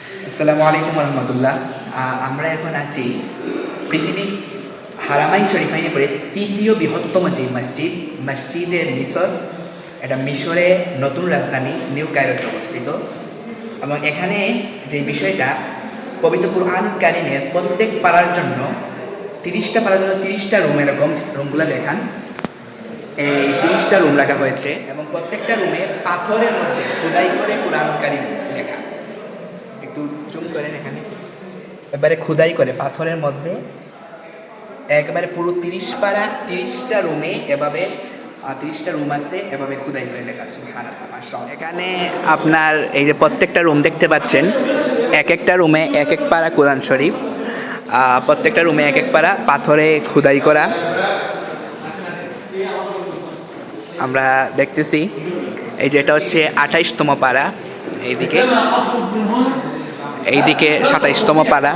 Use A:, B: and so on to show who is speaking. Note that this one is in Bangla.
A: আসসালামু আলাইকুম রহমতুল্লাহ। আমরা এখন আছি পৃথিবীর হারামাইন শরীফাইনে পড়ে তৃতীয় বৃহত্তম যে মসজিদে মিশর। এটা মিশরে নতুন রাজধানী নিউ কায়রোতে অবস্থিত। এবং এখানে যে বিষয়টা, পবিত্র কুরআনুল কারীমের প্রত্যেক পাড়ার জন্য 30টা পাড়ার জন্য 30টা রুম, এরকম রুমগুলো দেখান। এই 30টা রুম রাখা হয়েছে এবং প্রত্যেকটা রুমে পাথরের মধ্যে খোদাই করে কুরআনুল কারীম লেখা। একটু জুম করেন এখানে, এবারে খোদাই করে পাথরের মধ্যে একবারে পুরো 30 পারা 30টা রুমে এভাবে 30টা রুম আছে, এভাবে খোদাই করে লেখা। সুবহানাল্লাহ, মাশাআল্লাহ। এখানে আপনার এই যে প্রত্যেকটা রুম দেখতে পাচ্ছেন, এক একটা রুমে এক এক পারা কোরআন শরীফ, প্রত্যেকটা রুমে এক এক পারা পাথরে খোদাই করা। আমরা দেখতেছি এই যে এটা হচ্ছে 28তম পারা, এইদিকে 27তম পারা।